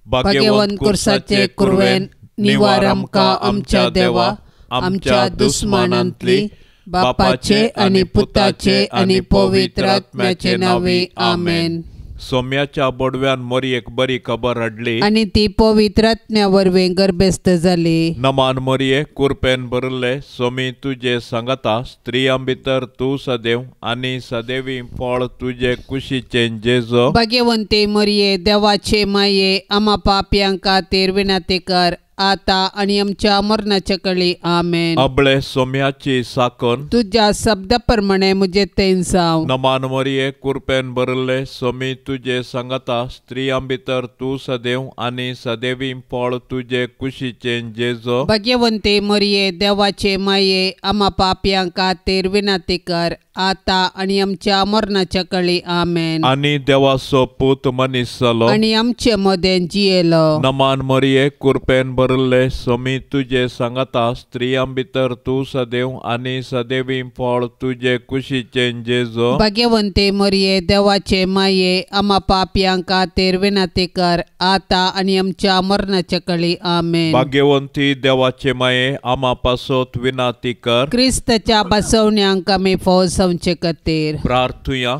भाग्यवंत कुर्साचे कुर्वेन निवार आमकां आमच्या देवा, आमच्या दुस्मानांतली, बापाचे आनी पुताचे आनी पवित्र आत्म्याचे नावे आमेन. सोम्याच्या बोडव्यान मोरयेक बरी खबर हाडली आनी ती पवित्र आत्म्या वरवीं गर्भस्थ जाली. नमान मोरये, कुरपेन भरले सोमी तुजे सांगता, स्त्रियां भितर तूं सदैव आनी सदैवी फळ तुजे कुशीचे जेजो. भाग्यवंते मरिये, देवाचे माये, आम्हा पाप्यांक खातीर विनंती कर, आता आणि आमच्या मरणाच्या कळी आमेन. अबळे सोम्याची साकन तुझ्या शब्दा प्रमाणे मुझे तेन जाव. नमान मोरये, कुरपेन भरले सोमी तुजे सांगता, स्त्रियां भितर तूं सदैव आनी सदैवी फळ तुजे कुशीचे जेजो. भाग्यवंते मरिये, देवाचे माये, आम्हा पाप्यांक खातीर विनंती कर, आता आणि आमच्या मरणाच्या कळी आमेन. आनी देवाचो पूत मनीस जालो आणि आमचे मदें जियेलो. नमान मोरये, कुरपेन भरले सोमी तुजे सांगता, स्त्रियां भितर तूं सदैव आनी सदैवी फळ तुजे कुशीचे जेजो. भाग्यवंते मरिये, देवाचे माये, आम्हा पाप्यांक खातीर विनंती कर, आता आणि आमच्या मरणाच्या कळी आमेन. भाग्यवंती देवाचे माये, आम्हा पासोत विनंती कर. क्रिस्ताच्या बसवण्यांक आमी फौजवचे खातीर प्रार्थुया.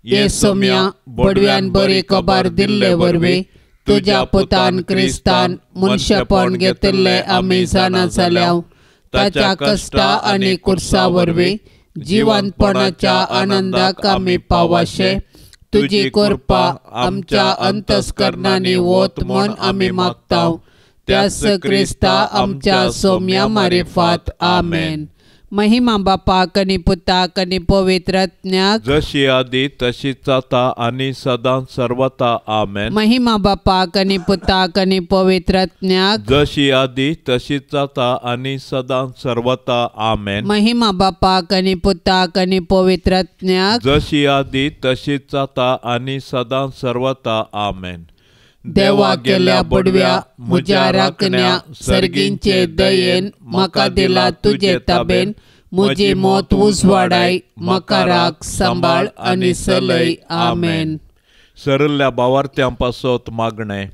ये सोम्या, बडव्यान बरी खबर दिल्ले वरवीं तुझ्या पुतान क्रिस्तान मनशापण घेतिल्ले आमी जाणा जाल्याव, ताच्या कश्टा आनी कुर्सा वरवीं जिवंतपणाच्या आनंदाक आमी पावाशे, तुजी कृपा आमच्या अंतस्करणांनी वोत म्हूण आमी मागताव. त्यास क्रिस्ता आमच्या सोम्या मारिफात आमेन. महिमा बापाक आनी पुताक आनी पवित्र आत्म्याक, जशी आदी तशीच आता आनी सदां सर्वता आमेन. महिमा बापाक आनी पुताक आनी पवित्र आत्म्याक, जशी आदी तशीच आता आनी सदां सर्वता आमेन. महिमा बापाक आनी पुताक आनी पवित्र आत्म्याक, जशी आदी तशीच आता आनी सदां सर्वता आमेन. देवा गेल्या बडव्या म्हज्या राखण्या, सर्गींचे दयेन म्हाका दिला तुजे ताबेन, म्हजी मोत उजवाडाय, म्हाका राख, सांबाळ आनी चलय आमेन. सरल्ल्या भावार्थ्यां पासत मागणें.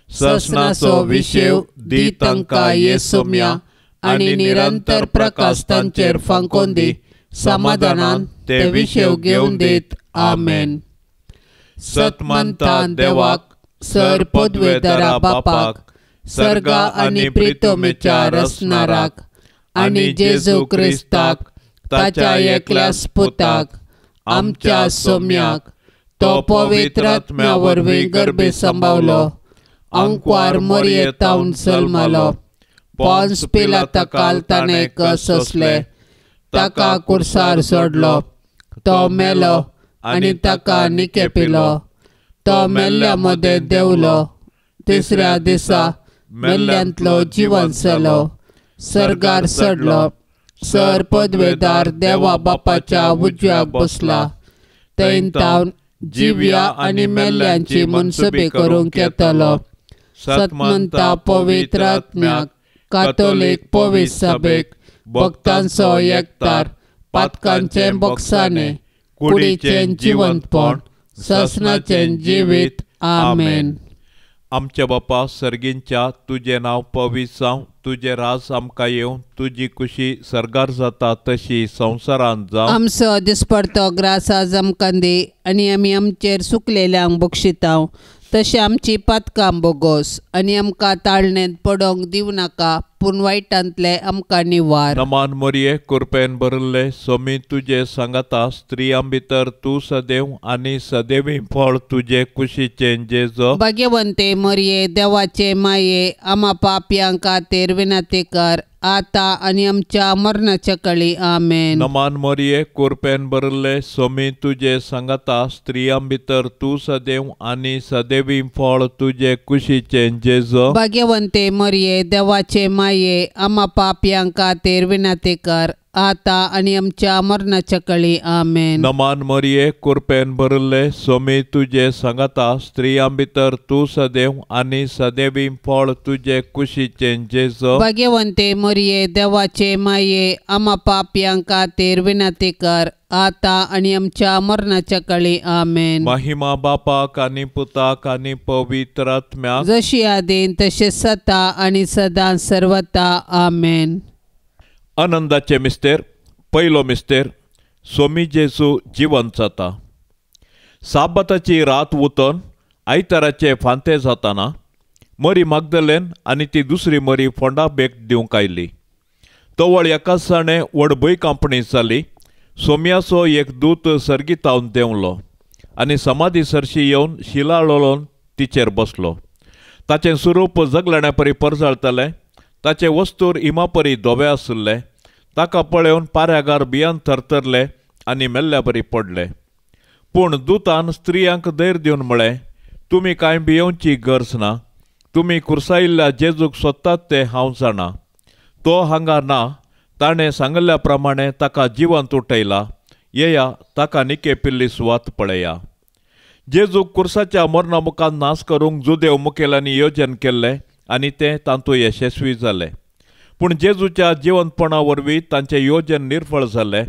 ससनाचो विशेव दी तांकां ये सोम्या, आनी निरंतर प्रकाश तांचेर फांकोन दी, समाधानान ते विशेव घेवन दीत आमेन. सतमंता देवाक, सर पदवेदारा बापाक, सर्गा आनी प्रितोमेच्या रसनाराक, आनी जेजू क्रिस्ताक, ताच्या एकल्याच पुताक, आमच्या सोम्याक, तो पवित्र आत्म्या वरवीं गर्भे सांबावलो, अंकवार मोरयेतावन जल्मलो, पोन्स पिलाता काल ताणें कस असले, ताका कुर्सार सोडलो, तो मेलो आनी ताका निकेपिलो, तो मेल्ल्या मध्ये देवलो, तिसऱ्या दिसा मेल्ल्यांतलो जिवंत जालो, सर्गार चडलो, सर पदवेदार देवा बापाच्या उजव्याक बसला, थंय तावन जिव्या आनी मेल्ल्यांची मनसुबी करूंक येतलो. सतमंता पवित्र आत्म्याक, कातोलीक पवित्र सभेक, भक्तांचो एकतार, पातकांचे बोगसाणे, कुडीचें जिवंतपण, ससनाचें जिवीत आमेन. आमचे बापा सर्गींच्या, तुझे नाव पवित्र जावं, तुझे राज आमकां येवं, तुजी खुशी सर्गार जाता तशी संवसारांत जावं. आमचो दिसपडतो ग्रास आज आमकां दी, आनी आमी आमचेर सुकलेल्यांक बक्षितांव, तशें आमची पातकां बोगोस, आनी आमकां ताळणेंत पडोंक दिवं नाका, पूण वायटांतले आमकां निवार. नमान मोरये, कुरपेन भरले सोमी तुजे सांगता, स्त्रियां भितर तूं सदैव आनी सदैवी फळ तुजे कुशीचे जेजो. भाग्यवंते मरिये, देवाचे माये, आम्हा पाप्यांक खातीर विनंती कर, आता आणि आमच्या मरणाच्या कळी आमेन. नमान मोरये, कुरपेन भरले सोमी तुजे सांगता, स्त्रियां भितर तूं सदैव आनी सदैवी फळ तुजे कुशीचे जेजो. भाग्यवंते मरिये, देवाचे माये, आम्हा पाप्यांक खातीर विनंती कर, आता आणि आमच्या मरणाच्या कळी आमेन. नमान मोरये, कुरपेन भरले सोमी तुजे सांगता, स्त्रियां भितर तूं सदैव आनी सदैवी फळ तुजे कुशीचे जेजो. भाग्यवंते मरिये, देवाचे माये, आम्हा पाप्यांक खातीर विनंती कर, आता आणि आमच्या मरणाच्या काळी आमेन. महिमा बापाक आणि पुताक आणि पवित्र आत्म्याक, जशी आदीन तसे सता आणि सदां सर्वता आमेन. आनंदाचे मिस्तेर. पयलो मिस्तेर, स्वामी जेजू जिवंत जाता. साबताची रात वतन आयताराचे फांते जाताना मरी मागदलेन आनी ती दुसरी मरी फोंडा बेक दिवंक आयली. तवळ एकाच साणे व्हडभय कांपणी जाली. सोम्याचो एक दूत सर्गितावन देंवलो आनी समाधी सरशी येवन शिला लोळोवन तिचेर बसलो. ताचें स्वरूप जगलण्या परी परजळतलें, ताचे वस्तूर इमा परी धोबे आसले. ताका पळोवन पाऱ्यागार भियान थरथरले आनी मेल्ल्या परी पडले. पूण दुतान स्त्रियांक धैर्य दिवन म्हळें, तुमी कांय भियोवची गरज ना. तुमी कुर्सायिल्ल्या जेजूक सोदतात ते हांव जाणा. तो हांगा ना. ताणें सांगल्या प्रमाणें ताका जिवंत उठयला. येया, ताका निके पिल्ली सुवात पळया. जेजूक कुर्साच्या मरणा मुखान नाश करूंक जुदेव मुखेल्यांनी येवजन केल्लें आनी तें तांतूं यशस्वी जालें. पूण जेजूच्या जिवंतपणा वरवीं तांचें येवजन निर्फळ जालें,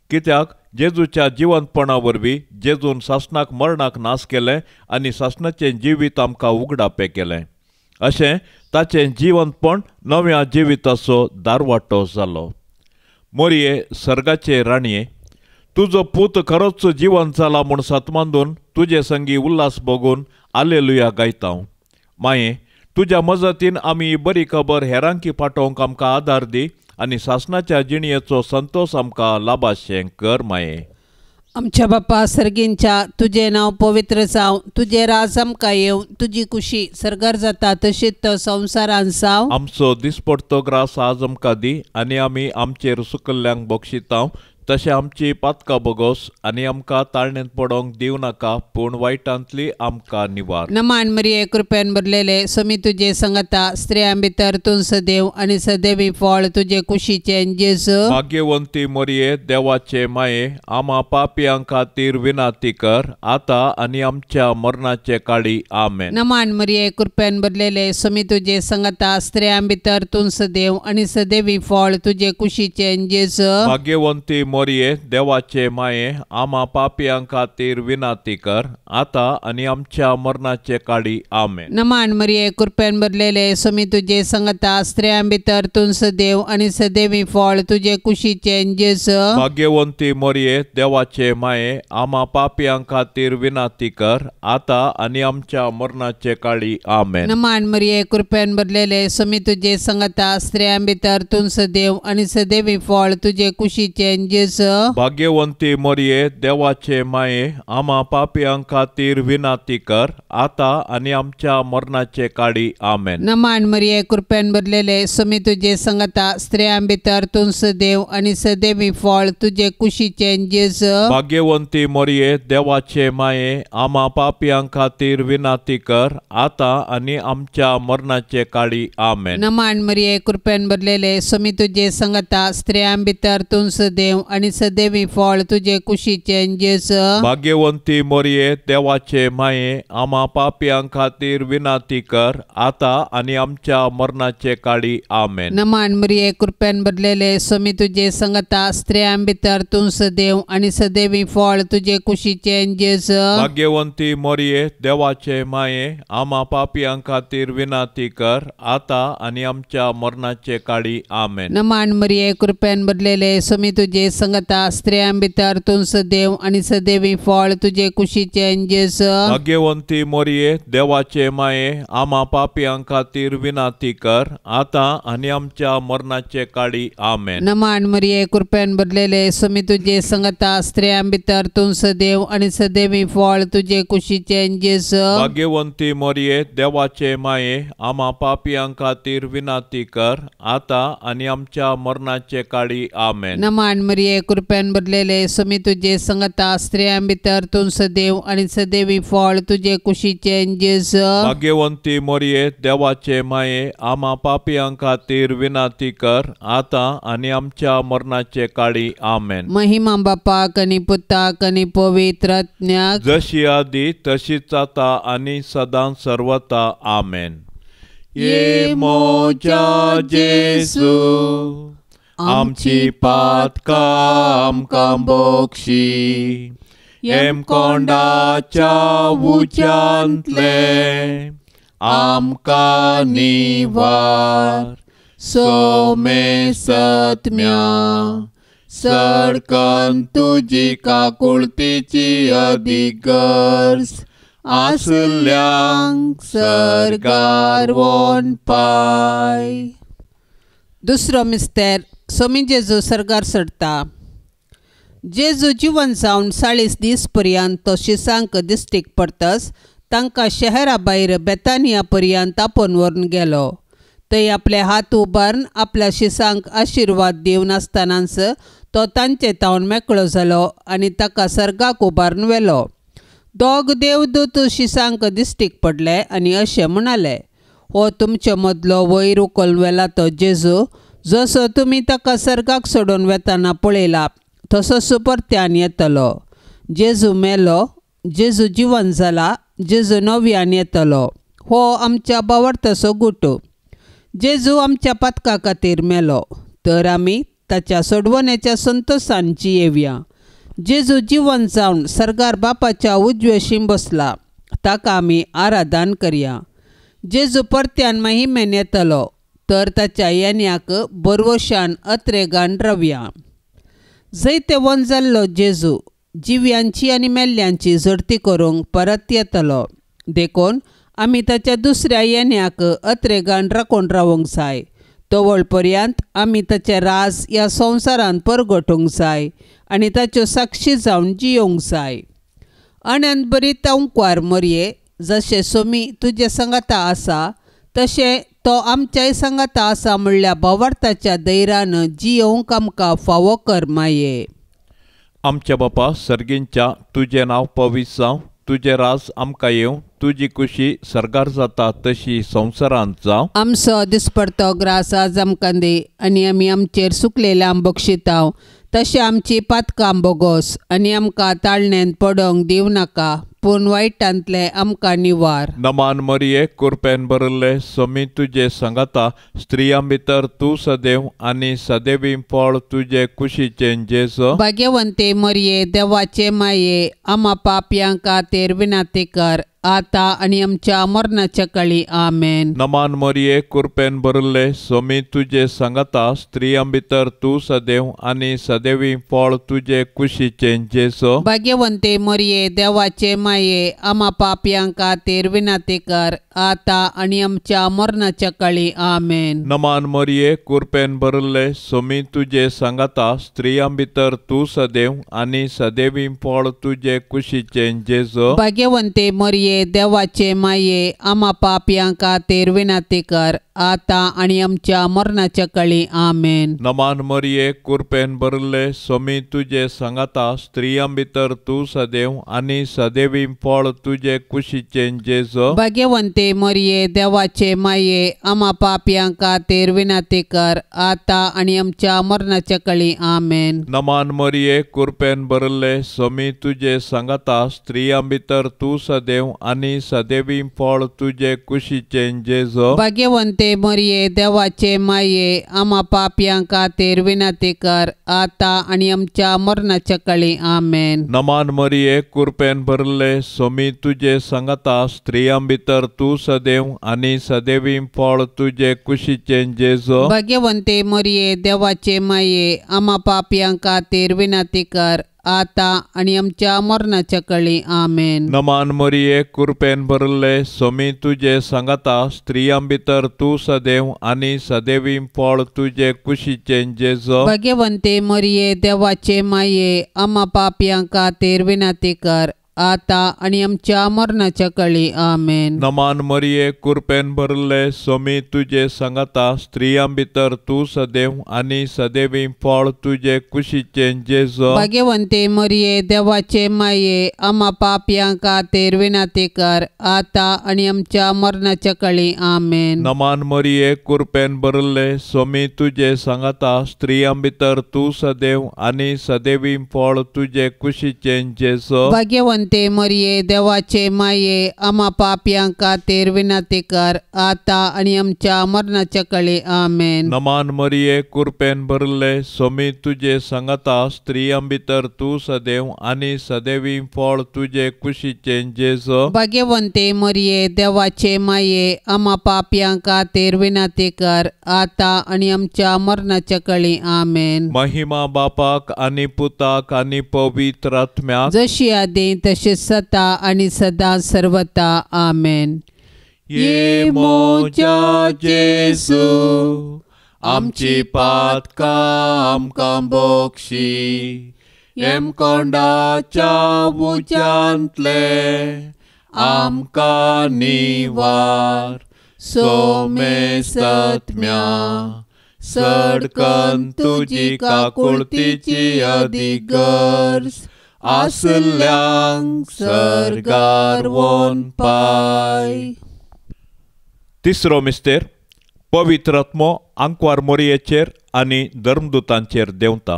कित्याक जेजूच्या जिवंतपणा वरवीं जेजून सासणाक मरणाक नाश केलें आनी सासणाचें जिवीत आमकां उगडापे केलें. अशें ताचें जिवंतपण नव्या जिविताचो दारवाटो जालो. मोरये, सर्गाचे राणये, तुजो पूत खरोच जिवंत जाला म्हूण सतमांदून तुजे संगी उल्हास भोगून आलेलुया गायतां. माये, तुज्या मजतीन आमी ही बरी खबर हेरांकी पाठोवंक आमकां आदार दी आनी सासणाच्या जिणयेचो संतोष आमकां लाभाशें कर माये. आमच्या बापा सर्गींच्या, तुझे नाव पवित्र जावं. तुझे राज आमकां येवं. तुजी कुशी सर्गार जाता तशीच संवसारान जावं. आमचो दिसपडतो ग्रास आज आमकां दी आनी आमी आमचेर सुकल्ल्यांक बक्षितांव. तशें आमची पातकां बोगोस आनी आमकां ताळणेंत पडोंक दिव नाका, पूण वायटांतली आमकां निवार. नमान मरिये, कृपेन भरलेले, स्वामी तुजे संगता. स्त्रियां भितर तूं सदैव आनी सदैवी फळ तुजे कुशीचे जेजू. भाग्यवंती मरिये, देवाचे माये, आमा पापियां खातीर विनाती कर, आता आनी आमच्या मरणाचे काळी आमेन. नमान मरिये, कृपेन भरलेले, स्वामी तुजे संगता. स्त्रियां भितर तूं सदैव आनी सदैवी फळ तुजे कुशीचे जेजू. भाग्यवंती मरिये, देवाचे माये, आमा पापियां खातीर विनाती कर, आता आनी आमच्या मरणाचे काळी आमेन. नमान मरिये, कृपेन भरलेले, स्वामी तुजे संगता. स्त्रियां भितर तूं सदैव आनी सदैवी फळ तुजे कुशीचे जेजू. भाग्यवंती मरिये, देवाचे माये, आमा पापियां खातीर विनाती कर, आता आनी आमच्या मरणाचे काळी आमेन. नमान मरिये, कृपेन भरलेले, स्वामी तुजे संगता. स्त्रियां भितर तूं सदैव आनी सदैवी फळ तुजे कुशीचे जेजू. भाग्यवंती मरिये, देवाचे माये, आमा पापियां खातीर विनाती कर, आता आनी आमच्या मरणाचे काळी आमेन. नमान मरिये, कृपेन भरलेले, स्वामी तुजे संगता. स्त्रियां भितर तूं सदैव आनी सदैवी फळ तुजे कुशीचे जेजू. भाग्यवंती मरिये, देवाचे माये, आमा पापियां खातीर विनाती कर, आता आनी आमच्या मरणाचे काळी आमेन. नमान मरिये, कृपेन भरलेले, स्वामी तुजे संगता. स्त्रियां भितर तूं सदैव आनी सदैवी फळ तुजे कुशीचे जेजू. भाग्यवंती मरिये, देवाचे माये, आमा पापियां खातीर विनाती कर, आता आनी आमच्या मरणाचे काळी आमेन. नमान मरिये, कृपेन भरलेले, स्वामी तुजे संगता. स्त्रियां भितर तूं सदैव आनी सदैवी फळ तुजे कुशीचे जेजू. भाग्यवंती मरिये, देवाचे माये, आमा पापियां खातीर विनाती कर, आता आनी आमच्या मरणाचे काळी आमेन. नमान मरिये, कृपेन भरलेले, स्वामी तुजे संगता. स्त्रियां भितर तूं सदैव आनी सदैवी फळ तुजे कुशीचे जेजू. भाग्यवंती मरिये, देवाचे माये, आमा पापियां खातीर विनाती कर, आता आनी आमच्या मरणाचे काळी आमेन. नमान मरिये, कृपेन भरलेले, स्वामी तुजे संगता. स्त्रियां भितर तूं सदैव आनी सदैवी फळ तुजे कुशीचे जेजू. भाग्यवंती मरिये, देवाचे माये, आमा पापियां खातीर विनाती कर, आता आनी आमच्या मरणाचे काळी आमेन. नमान मरिये, कृपेन भरलेले, स्वामी तुजे संगता. स्त्रियां भितर तूं सदैव आनी सदैवी फळ तुजे कुशीचे जेजू. भाग्यवंती मरिये, देवाचे माये, आमा पापियां खातीर विनाती कर, आता आनी आमच्या मरणाचे काळी आमेन. महिमा बापाक आनी पुताक आनी पवित्र आत्म्याक, जशी आदी तशीच आता आनी सदां सर्वता आमेन. ये मोच्या जेजू, आमची पातकां आमकां बोगशी. कोंडाच्या उच्यांतले आमकां निवार. सोमे सत्म्या सडकन तुजी काकुळतीची अदीक गरज. आसल्यांक सरकार वोन पाय. दुसरो मिस्तेर सोमी जेजू सर्गार सडटा. जेजू जिवन जावन 40 दीस पर्यंत तो शिसांक दिश्टीक पडटस तांकां शहरा भायर बेतानिया पर्यंत आपोवन व्हरून गेलो. थंय आपले हात उबारून आपल्या शिसांक आशिर्वाद दिवन आसतनाच तो तांचे तावन मेकळो जालो आनी ताका सर्गाक उबारून व्हेलो. दोग देवदूत शिसांक दिश्टीक पडले आनी अशें म्हणाले, हो तुमचे मदलो वयर उखलून व्हेला तो जेजू, जसो तुमी ताका सर्गाक सोडून वेताना पळयला तसो सुपरत्यान येतलो. जेजू मेलो, जेजू जिवन जाला, जेजू नव्यान येतलो. हो आमच्या बावडतसो गुटू. जेजू आमच्या पातका खातीर मेलो तर आमी ताच्या सोडवण्याच्या संतोशान जियेवया. जेजू जिवन जावन सर्गार बापाच्या उजवेशीं बसला, ताका आमी आराधन करया. जेजू परत्यान महिमेन येतलो तर ताच्या येण्याक बरवशान अत्रेगान रावया. जैते वन जाल्लो जेजू जिव्यांची आनी मेल्ल्यांची झडती करूंक परत येतलो. देखून आमी ताच्या दुसऱ्या येण्याक अत्रेगान राखून रावूंक जाय. तोवळ पर्यंत आमी ताचें राज ह्या संवसारांत परगटूंक जाय आनी ताच्यो साक्षी जावन जियोंक जाय. अनंत बरी तवंकवार मरये, जशें सोमी तुजे सांगाता आसा तशें तो आमच्याय सांगाता आसा म्हणल्या भावार्थाच्या दैरान जियोंक आमकां फावो कर माये. आमच्या बापा सर्गींच्या तुजें नांव पवित्र जावं. तुजें राज आमकां येवं. तुजी कुशी सर्गार जाता तशी संवसारांत जावं. आमचो दिसपडतो ग्रास आज आमकां दी आनी आमी आमचेर सुकलेल्या बक्षितांव तशें आमची पातकां बोगोस आनी आमकां ताळणेंत पडोवंक दिवं नाका, पूण वायटांतले आमकां निवार. नमान मरिये कृपेन भरिल्ले सोमी तुजे सांगाता स्त्रियां भितर तूं सदैव आनी सदैवी फळ तुजे कुशीचें जेजू. भाग्यवंते मरिये देवाचे माये, आमा पापयां खातीर विनाती कर, आता आनी आमच्या मरणाच्या काळी आमेन. नमान मरिये कृपेन भरिल्ले सोमी तुजे सांगाता स्त्रियां भितर तूं सदैव आनी सदैवी फळ तुजे कुशीचें जेजू. भाग्यवंते मरिये देवाचे माये, आमा पापयां खातीर विनाती कर, आता आनी आमच्या मरणाच्या काळी आमेन. नमान मरिये कृपेन भरिल्ले सोमी तुजे सांगाता स्त्रियां भितर तूं सदैव आनी सदैवी फळ तुजे कुशीचें जेजू. भाग्यवंते मरिये देवाचे माये, आमा पापयां खातीर विनाती कर, आता आनी आमच्या मरणाच्या काळी आमेन. नमान मरिये कृपेन भरिल्ले सोमी तुजे सांगाता स्त्रियां भितर तूं सदैव आनी सदैवी फळ तुजे कुशीचें जेजू. भाग्यवंते मरिये देवाचे माये, आमा पापयां खातीर विनाती कर, आता आनी आमच्या मरणाच्या काळी आमेन. नमान मरिये कृपेन भरिल्ले सोमी तुजे सांगाता स्त्रियां भितर तूं सदैव आनी सदैवी फळ तुजे कुशीचें जेजू. भाग्यवंते मरिये देवाचे माये, आमा पापयां खातीर विनाती कर, आता आनी आमच्या मरणाच्या काळी आमेन. नमान मरिये कृपेन भरिल्ले सोमी तुजे सांगाता स्त्रियां भितर तूं सदैव आनी सदैवी फळ तुजे कुशीचें जेजू. भाग्यवंते मरिये देवाचे माये, आमा पापयां खातीर विनाती कर, आता आनी आमच्या मरणाच्या काळी आमेन. नमान मरिये कृपेन भरिल्ले सोमी तुजे सांगाता स्त्रियां भितर तूं सदैव आनी सदैवी फळ तुजे कुशीचें जेजू. भाग्यवंते मरिये देवाचे माये, आमा पापयां खातीर विनाती कर, आता आनी आमच्या मरणाच्या काळी आमेन. नमान मरिये कृपेन भरिल्ले सोमी तुजे सांगाता स्त्रियां भितर तूं सदैव आनी सदैवी फळ तुजे कुशीचें जेजू. भाग्यवंते मरिये देवाचे माये, आमा पापयां खातीर विनाती कर, आता आनी आमच्या मरणाच्या काळी आमेन. नमान मरिये कृपेन भरिल्ले सोमी तुजे सांगाता स्त्रियां भितर तूं सदैव आनी सदैवी फळ तुजे कुशीचें जेजू. भाग्यवंते भाग्यवंते मरिये देवाचे माये आम्हा पापियांक खातीर विनंती कर आता आणि आमच्या मरणाच्या कळे आमेन. नमान मरिये कृपेन भरले सोमी तुझे सांगता स्त्रियां भितर तू सदैव आणि सदैवी फळ तुझे कुशीचे जेजो. भाग्यवंते मरिये देवाचे माये आम्हा पापियांक खातीर विनंती कर आता आणि आमच्या मरणाच्या कळे आमेन. महिमा बापाक आणि पुताक आणि पवित्र आत्म्याक जशी आदी तशी सता आणि सदा सर्वता आमेन. ये मोजा जेसू आमची पातका आमकां बोक्षी एम कोंडाच्या उज्यांतले आमकां निवार सोमे सत्म्या सडकन तुजी काकुळतीची अधिगर्ज आसल्यांक सरगार वोन पाय. तिसरो मिस्तेर पवित्र आत्मो आंकवार मोरयेचेर आनी धर्मदूतांचेर देंवता.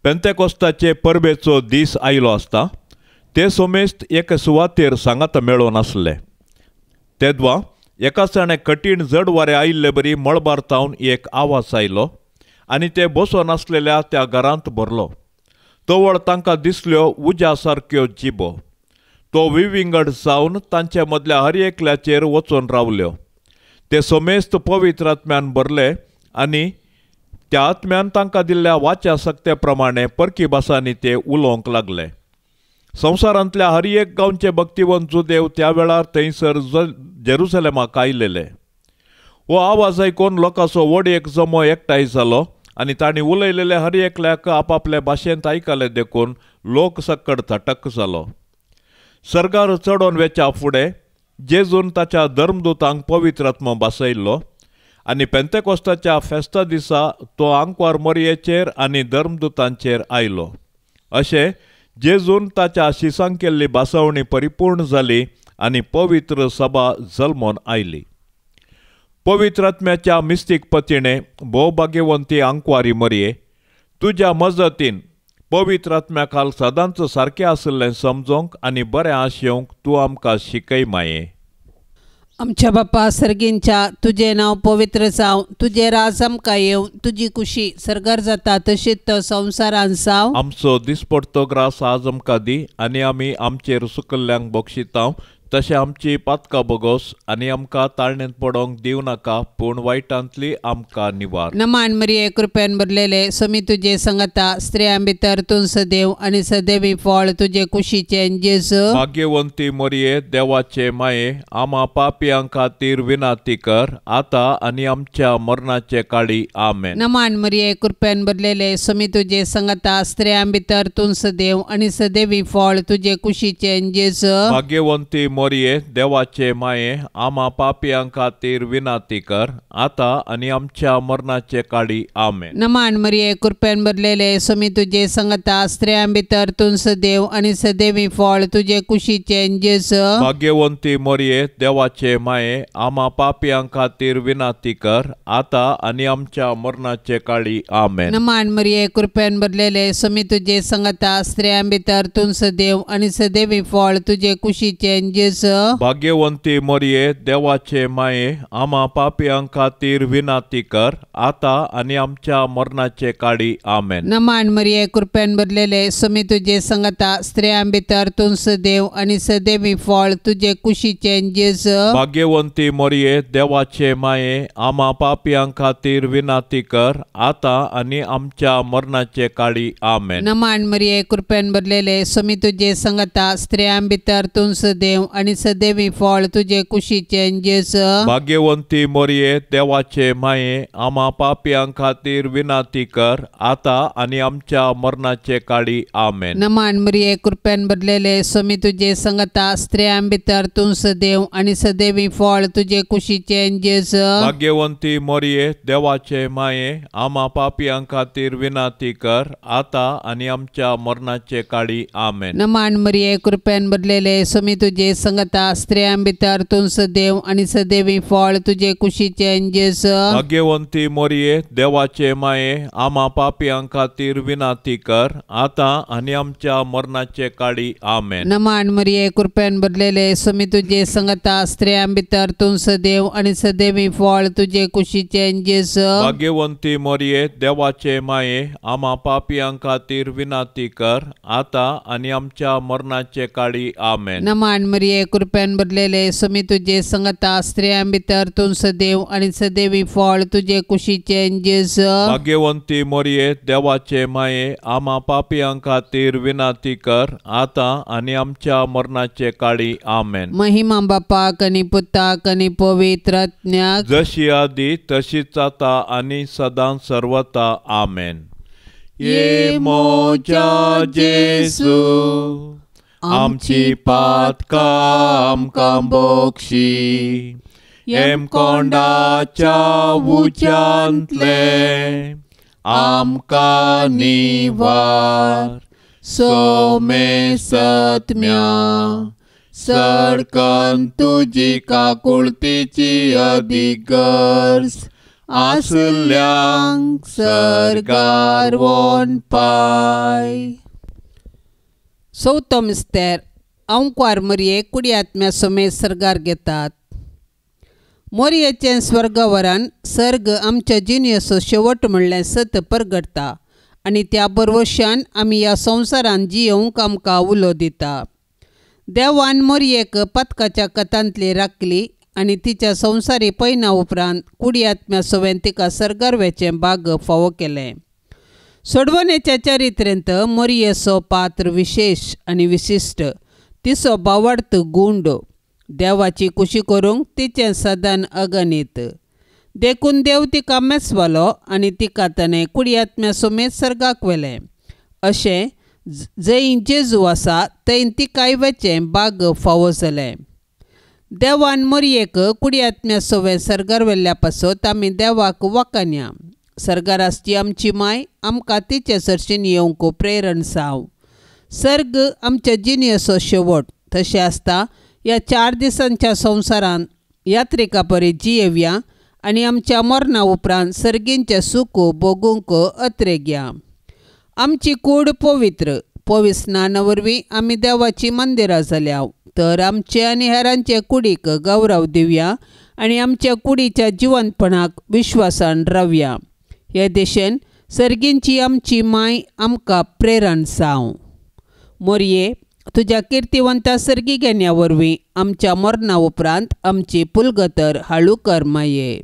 पेंतेकोस्ताचे परबेचो दीस आयलो आसता ते सोमेस्त एके सुवातेर सांगात मेळोन आसले. तेदवा एका जाणे कठीण जड वारें आयिल्ले बरी मळबार तावन एक आवाज आयलो आनी ते बसोन आसलेल्या त्या घरांत भरलो. तवळ तांकां दिसल्यो उज्या सारक्यो जिबो. तो विविंगड जावन तांचे मदल्या हर एकल्याचेर वचून रावल्यो. ते सोमेस्त पवित्र आत्म्यान भरले आनी त्या आत्म्यान तांकां दिल्ल्या वाच्या सक्ते प्रमाणे परकी भासांनी ते उलोवंक लागले. संवसारांतल्या हर एक गांवचे भक्तिवंत जुदेव त्या वेळार थंयसर जेरुसलेमाक आयिल्ले. हो आवाज आयकून लोकांचो व्हड एक जमो एकठांय जालो आनी तांणी उलयलेले हर एकल्याक आपापल्या भाशेंत आयकले देखून लोक सक्कड थटक जालो. सर्गार चडोन वेच्या फुडें जेजून ताच्या धर्मदूतांक पवित्र आत्मो बसयल्लो आनी पेंतेकोस्ताच्या फेस्ता दिसा तो आंकवार मोरयेचेर आनी धर्मदूतांचेर आयलो. अशें जेजून ताच्या शिसांक केल्ली बासवणी परिपूर्ण जाली आनी पवित्र सभा जल्मोन आयली. पवित्र आत्म्याच्या मिस्तीक पतीणे भोवभाग्यवंती आंकवारी मरये, तुज्या मजतीन पवित्र आत्म्या खाल सदांच सारकें आसलें समजोंक आनी बरें आशेवंक तूं आमकां शिकय माये. आमच्या बापा सर्गींच्या तुझे नाव पवित्र जावं, तुझे राज आमकां येवं, तुजी खुशी सर्गार जाता तशीच तो संवसारान जावं. आमचो दिसपडतो ग्रास आज आमकां दी आनी आमी आमचेर सुकल्ल्यांक बक्षितांव तशें आमची पातकां बोगोस आनी आमकां ताळणेंत पडोंक दिवं नाका पूण वायटांतली आमकां निवार. नमान मरिये कृपेन भरलेले सोमी तुजे संगता स्त्रियां भितर तूं सदैव आनी सदैवी फळ तुजे कुशीचे जेजू. भाग्यवंती मरिये देवाचे माये आम्हा पापियां खातीर विनंती कर आता आनी आमच्या मरणाचे काळी आमेन. नमान मरिये कृपेन भरलेले सोमी तुजे संगता स्त्रियां भितर तूं सदैव आनी सदैवी फळ तुजे कुशीचे जेजू. भाग्यवंती मरिये देवाचे माये आम्हा पापियां खातीर विनंती कर आता आनी आमच्या मरणाचे काळी आमेन. नमान मरिये कृपेन भरलेले सोमी तुजे संगता स्त्रियां भितर तूं सदैव आनी सदैवी फळ तुजे कुशीचे जेजू. भाग्यवंती मरिये देवाचे माये आम्हा पापियां खातीर विनंती कर आता आनी आमच्या मरणाचे काळी आमेन. नमान मरिये कृपेन भरलेले सोमी तुजे संगता स्त्रियां भितर तूं सदैव आनी सदैवी फळ तुजे कुशीचे जेजू. भाग्यवंती मरिये देवाचे माये आम्हा पापियां खातीर विनंती कर आता आनी आमच्या मरणाचे काळी आमेन. नमान मरिये कृपेन भरलेले सोमी तुजे संगता स्त्रियां भितर तूं सदैव आनी सदैवी फळ तुजे कुशीचे जेजू. भाग्यवंती मरिये देवाचे माये आम्हा पापियां खातीर विनंती कर आता आनी आमच्या मरणाचे काळी आमेन. नमान मरिये कृपेन भरलेले सोमी तुजे संगता स्त्रियां भितर तूं सदैव आनी सदैवी फळ तुजे कुशीचे जेजू. भाग्यवंती मरिये देवाचे माये आम्हा पापियां खातीर विनंती कर आता आनी आमच्या मरणाचे काळी आमेन. नमान मरिये कृपेन भरलेले सोमी तुजे संगता स्त्रियां भितर तूं सदैव आनी सदैवी फळ तुजे कुशीचे जेजू. भाग्यवंती मरिये देवाचे माये आम्हा पापियां खातीर विनंती कर आता आनी आमच्या मरणाचे काळी आमेन. नमान मरिये कृपेन भरलेले सोमी तुजे संगता स्त्रियां भितर तूं सदैव आणि सदैवी फळ तुझे कुशीचें जेजू. भाग्यवंती मोरये, देवाचे माये, आम्हा पापियां खातीर विनाती कर, आता आणि आमच्या मरणाचे काळी. आमेन. नमान मरिये, कृपेन भरलेले, स्वामी तुझे संगता स्त्रियां भितर तूं सदैव आणि सदैवी फळ तुझे कुशीचें जेजू. भाग्यवंती मोरये, देवाचे माये, आम्हा पापियां खातीर विनाती कर, आता आणि आमच्या मरणाचे काळी. आमेन. नमान मरिये, कृपेन भरलेले, स्वामी तुझे संगता स्त्रियां भितर तूं सदैव आणि सदैवी फळ तुझे कुशीचें जेजू. भाग्यवंती मोरये, देवाचे माये, आम्हा पापियां खातीर विनाती कर, आता आणि आमच्या मरणाचे काळी. आमेन. महिमा बापाक आणि पुताक आणि पवित्र आत्म्याक, जशी आदी तशीच आता आणि सदां सर्वता. आमेन. ये मोच्या जेसू, आमची पातकां आमकां बोगशी, एम कोंडाच्या उच्यांतले आमकां निवार. सोमे सत्म्या सडकन तुजी काकुळतीची अधिगर्ज, आसल्यांक सरगार वोन पाय. चवथो मिस्तेर अंकवार मरये कुडी आत्म्या समेत सर्गार घेतात. मोरयेचें स्वर्गवरान सर्ग आमच्या जिणेचो शेवट म्हणल्यार सत परगडटा आनी त्या बरवशान आमी ह्या संवसारान जियोंक आमकां उलो दिता. देवान मोरयेक पथकाच्या कथांतली राखली आनी तिच्या संवसारी पैना उपरांत कुडी आत्म्या सवेन तिका सर्गारवेचें भाग फावो केलें. सोडवणेच्या चरित्रेंत मोरयेचो पात्र विशेष आनी विशिश्ट. तिचो भावार्थ गुंड. देवाची कुशी करूंक तिचें सदान अगणित. देखून देव तिका मेसवालो आनी तिका ताणें कुडी आत्म्या समेत सर्गाक व्हेलें. अशें जंय जेजू आसा थंय तिकाय वेचें भाग फावो जालें. देवान मोरयेक कुडी आत्म्या सवें सर्गार व्हेल्ल्या पासत आमी देवाक वखाणया. सर्गारासची आमची माय आमकां तिचे सरशीन येवंक प्रेरण जावं. सर्ग आमच्या जिणेचो शेवट. तशें आसता ह्या 4 दिसांच्या संवसारांत यात्रिका परी जियेवया आनी आमच्या मरणा उपरांत सर्गींचें सूख भोगूंक अत्रेग्या. आमची कूड पवित्र. स्नाना वरवीं आमी देवाची मंदिरां जाल्या, तर आमचे आनी हेरांचे कुडीक गौरव दिवया आनी आमच्या कुडीच्या जिवंतपणाक विश्वासान रावया. हे दिशेन सर्गींची आमची माय आमकां प्रेरण जावं. मोरये, तुज्या किर्तिवंता सर्गी घेण्या वरवीं आमच्या मरणा उपरांत आमची पुलगतर हाळू कर माये.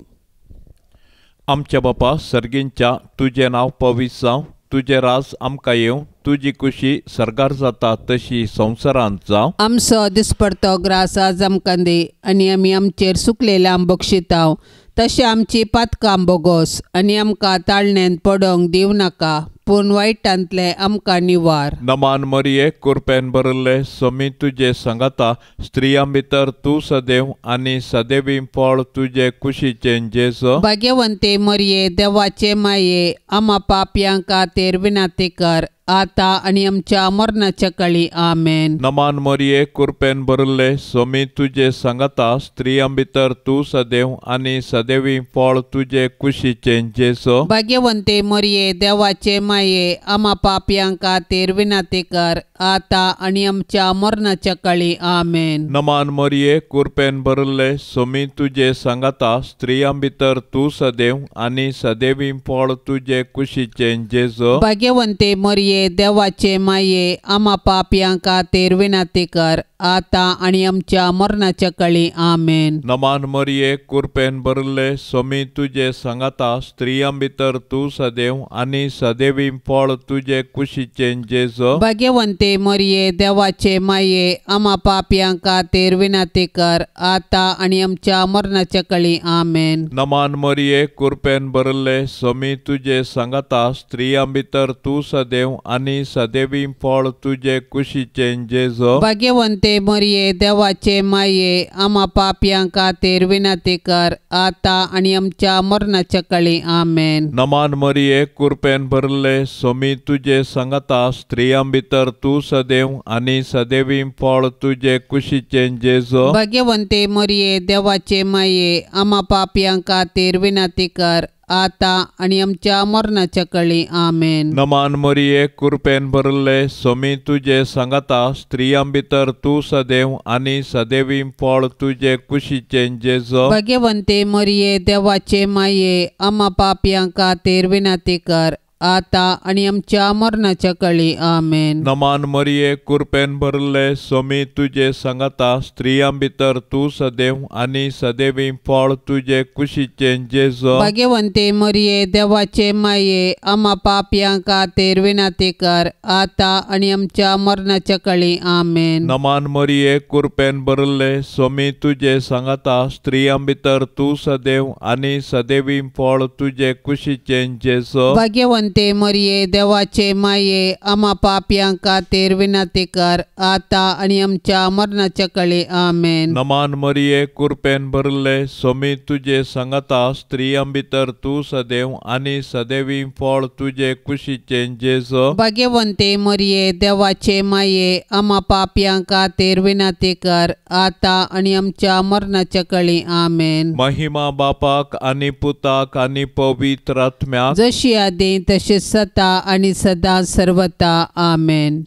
आमच्या बापा सर्गींच्या तुजें नांव पवित्र जावं. तुजें राज आमकां येवं. तुजी कुशी सर्गार जाता तशी संवसारांत जावं. आमचो दिसपडतो ग्रास आज आमकां दी आनी आमी आमचेर सुकलेल्या बक्षितांव. तशें आमची पातकां बोगोस आनी आमकां ताळणेंत पडोंक दिवं नाका, पूण वायटांतले आमकां निवार. नमान मरिये, कृपेन भरिल्ले, स्वामी तुजे संगता स्त्रियां भितर तूं सदैव आनी सदैवी फळ तुजे कुशीचें जेजू. भाग्यवंते मरिये, देवाचे माये, आम्हा पापयां खातीर विनाती कर, आता आनी आमच्या मरणाच्या काळी. आमेन. नमान मरिये, कृपेन भरिल्ले, स्वामी तुजे संगता स्त्रियां भितर तूं सदैव आनी सदैवी फळ तुजे कुशीचें जेजू. भाग्यवंते मरिये, देवाचे माये, आम्हा पापयां खातीर विनाती कर, आता आनी आमच्या मरणाच्या काळी. आमेन. नमान मरिये, कृपेन भरिल्ले, स्वामी तुजे संगता स्त्रियां भितर तूं सदैव आनी सदैवी फळ तुजे कुशीचें जेजू. भाग्यवंते मरिये, देवाचे माये, आम्हा पापयां खातीर विनाती कर, आता आनी आमच्या मरणाच्या काळी. आमेन. नमान मरिये, कृपेन भरिल्ले, स्वामी तुजे संगता स्त्रियां भितर तूं सदैव आनी सदैवी फळ तुजे कुशीचें जेजू. भाग्यवंते मरिये, देवाचे माये, आम्हा पापयां खातीर विनाती कर, आता आनी आमच्या मरणाच्या काळी. आमेन. नमान मरिये, कृपेन भरिल्ले, स्वामी तुजे संगता स्त्रियां भितर तूं सदैव आनी सदैवी फळ तुजे कुशीचें जेजू. भाग्यवंते भाग्यवंते मरिये देवाचे माये आम्हा पापियां खातीर विनंती कर आता आणि आमच्या मरणाच्या काळी आमेन. नमान मरिये कृपेन भरले सोमी तुझे सांगता स्त्रियां भितर तू सदैव आणि सदैवी फळ तुझे कुशीचे जेजो. भाग्यवंते मरिये देवाचे माये आम्हा पापियां खातीर विनंती कर आता आणि आमच्या मरणाच्या काळी आमेन. नमान मरिये कृपेन भरले सोमी तुझे सांगता स्त्रियां भितर तू सदैव आणि सदैवी फळ तुझे कुशीचे जेजो. भाग्यवंते मरिये देवाचे माये आम्हा पापियां खातीर विनंती कर आता आणि आमच्या मरणाच्या काळी आमेन. नमान मरिये कृपेन भरले सोमी तुझे सांगता स्त्रियां भितर तू सदैव आणि सदैवी फळ तुझे कुशीचे जेजो. भाग्यवंते मरिये देवाचे माये आम्हा पापियां खातीर विनंती कर आता आणि आमच्या मरणाच्या काळी आमेन. नमान मरिये कृपेन भरले सोमी तुझे सांगता स्त्रियां भितर तू सदैव आणि सदैवी फळ तुझे कुशीचे जेजो. भाग्यवंते मरिये देवाचे माये आम्हा पापियां खातीर विनंती कर आता आणि आमच्या मरणाच्या काळी आमेन. नमान मरिये कृपेन भरले सोमी तुझे सांगता स्त्रियां भितर तू सदैव आणि सदैवी फळ तुझे कुशीचे जेजो. भाग्यवंते मरिये देवाचे माये आम्हा पापियां खातीर विनंती कर आता आणि आमच्या मरणाच्या काळी आमेन. महिमा बापाक आणि पुताक आणि पवित्र आत्म्याक जशी आदी तशी सता आणि सदा सर्वता आमेन.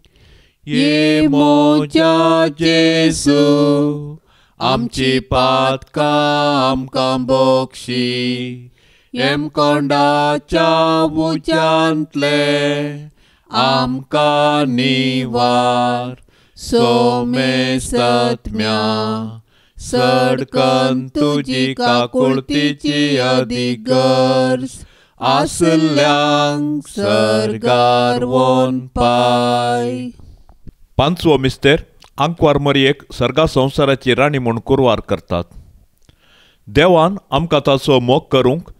ये मोजा जेसू आमची पातका आमकां बोक्षी एम कोंडाच्या उज्यांतले आमकां निवार सोमे सत्म्या सडकन तुजी काकुळतीची अधिगर्ज आसल्यांक सरगार वोन पाय. पांचवो मिस्तेर आंकवार मरयेक सर्गा संवसाराची राणी म्हूण कुरवार करतात. देवान आमकां ताचो मोग करूंक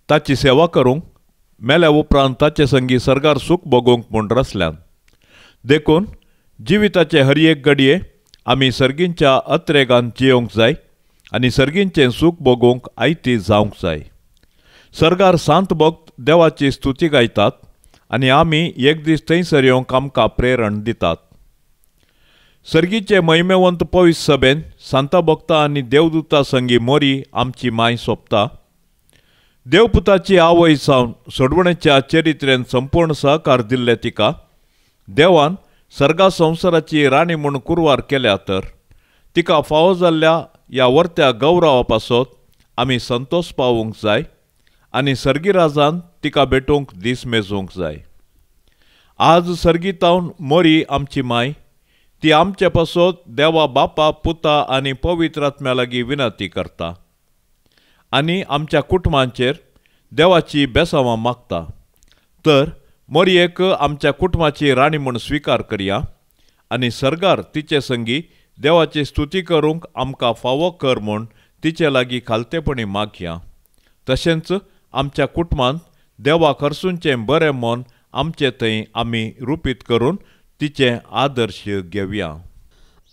ताची सेवा करूंक मेल्या उपरांत ताचे संगी सर्गार सूख भोगूंक म्हूण रचल्यान. देखून जिविताचे हर एक घडये आमी सर्गींच्या अत्रेगान जियोंक जाय आनी सर्गींचें सूख भोगूंक आयती जावंक जाय. सर्गार सांत भक्त देवाची स्तुती गायतात आनी आमी एक दीस थंयसर येवंक आमकां प्रेरण दितात. सर्गीचे महिमेवंत पवित्र सभेन सांता भक्तां आनी देवदूतां संगी मोरी आमची माय सोंपता. देवपुताची आवय सावन सोडवणेच्या चरित्रेन संपूर्ण सहकार दिल्ले तिका देवान सर्गा संवसाराची राणी म्हूण कुरवार केल्या तर तिका फावो जाल्ल्या ह्या वर्त्या गौरवा पासत आमी संतोश पावूंक जाय आनी सर्गीराजान तिका भेटूंक दीस मेजूंक जाय. आज सर्गीतावन मोरी आमची माय ती आमचे पासत देवा बापा पुता आनी पवित्र आत्म्या लागीं विनंती करता आनी आमच्या कुटुंबांचेर देवाची बेसांवां मागता. तर मोरयेक आमच्या कुटुंबाची राणी म्हूण स्विकार करया आनी सर्गार तिचे संगी देवाची स्तुती करूंक आमकां फावो कर म्हूण तिचे लागीं खालतेपणी मागया. तशेंच आमच्या कुटुंबांत देवाक हरसूंचें बरें मन आमचे थंय आमी रुपीत करून तिचे आदर्श घेवया.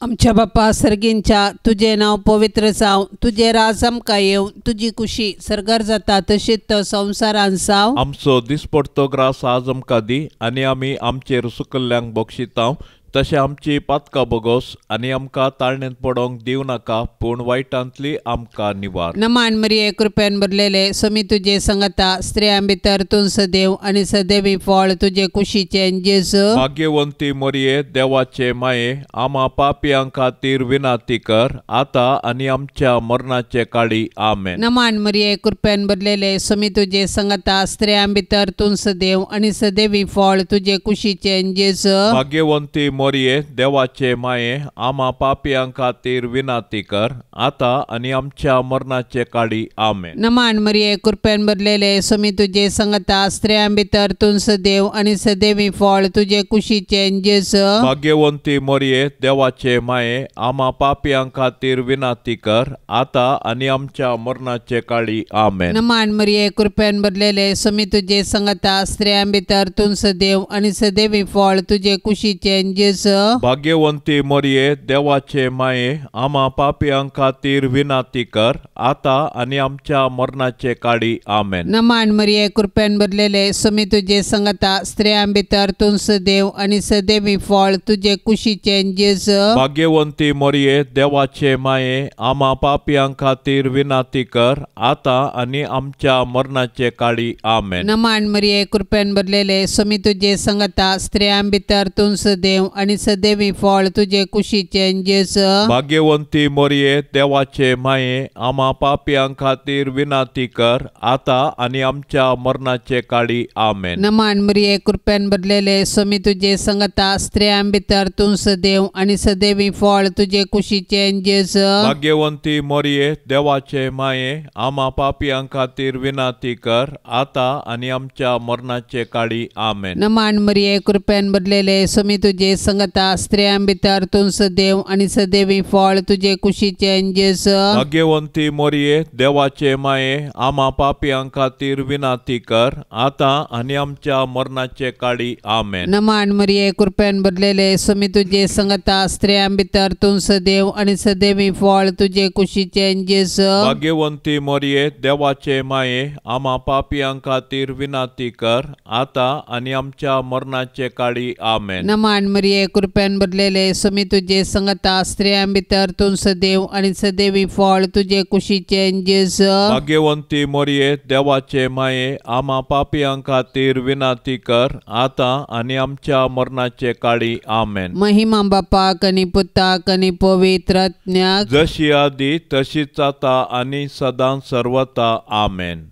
आमच्या बापा सर्गींच्या तुझे नाव पवित्र जावं, तुझे राज आमकां येवं, तुजी खुशी सर्गार जाता तशीच तो संवसारान जावं. आमचो दिसपडटो ग्रास आज आमकां दी आनी आमी आमचेर सुकल्ल्यांक बक्षितांव तशें आमची पातकां बोगोस आनी आमकां ताळणेंत पडोंक दिवं नाका पूण वायटांतली आमकां निवार. नमान मरिये कृपेन भरलेले समी तुजे संगता स्त्रियां भितर तूं सदैव आनी सदैवी फळ तुजे कुशीचें जेजू. भाग्यवंती मरिये देवाचे माये आम्हा पापियां खातीर विनंती कर आता आनी आमच्या मरणाचे काळी आमेन. नमान मरिये कृपेन भरलेले समी तुजे संगता स्त्रियां भितर तूं सदैव आनी सदैवी फळ तुजे कुशीचें जेजू. भाग्यवंती मरिये देवाचे माये आम्हा पापियां खातीर विनंती कर आता आनी आमच्या मरणाचे काळी आमेन. नमान मरिये कृपेन भरलेले समी तुजे संगता स्त्रियां भितर तूं सदैव आनी सदैवी फळ तुजे कुशीचें जेजू. भाग्यवंती मरिये देवाचे माये आम्हा पापियां खातीर विनंती कर आता आनी आमच्या मरणाचे काळी आमेन. नमान मरिये कृपेन भरलेले समी तुजे संगता स्त्रियां भितर तूं सदैव आनी सदैवी फळ तुजे कुशीचें जेजू. जेस भाग्यवंती मरिये देवाचे माये आम्हा पापियां खातीर विनाती कर आता आणि आमच्या मरणाचे काळी आमेन. नमान मरिये कृपेन भरलेले स्वामी तुझे संगता स्त्रियां भितर तूं सदैव आणि सदैवी फळ तुझे कुशीचे जेस भाग्यवंती मरिये देवाचे माये आम्हा पापियां खातीर विनाती कर आता आणि आमच्या मरणाचे काळी आमेन. नमान मरिये कृपेन भरलेले स्वामी तुझे संगता स्त्रियां भितर तूं सदैव आणि सदैवी फळ तुझे कुशीचे जेस भाग्यवंती मरिये देवाचे माये आम्हा पापियां खातीर विनाती कर आता आणि आमच्या मरणाचे काळी आमेन. नमान मरिये कृपेन भरलेले स्वामी तुझे संगता स्त्रियां भितर तूं सदैव आणि सदैवी फळ तुझे कुशीचे जेस भाग्यवंती मरिये देवाचे माये आम्हा पापियां खातीर विनाती कर आता आणि आमच्या मरणाचे काळी आमेन. नमान मरिये कृपेन भरलेले स्वामी तुझे संगता स्त्रियां भितर तूं सदैव आणि सदैवी फळ तुझे कुशीचे जेस भाग्यवंती मरिये देवाचे माये आम्हा पापियां खातीर विनाती कर आता आणि आमच्या मरणाचे काळी आमेन. नमान मरिये कृपेन भरलेले स्वामी तुझे संगता स्त्रियां भितर तूं सदैव आणि सदैवी फळ तुझे कुशीचे जेस भाग्यवंती मरिये देवाचे माये आम्हा पापियां खातीर विनाती कर आता आणि आमच्या मरणाचे काळी आमेन. नमान मरिये कृपेन भरलेले स्वामी तुझे संगता स्त्रियां भितर तूं सदैव आणि सदैवी फळ तुझे कुशीचे जेस भाग्यवंती मरिये देवाचे माये आम्हा पापियां खातीर विनाती कर आता आणि आमच्या मरणाचे काळी आमेन. महिमा बापाक आणि पुताक आणि पवित्रज्ञाक जशी आदी तशीच आता आणि सदां सर्वता आमेन.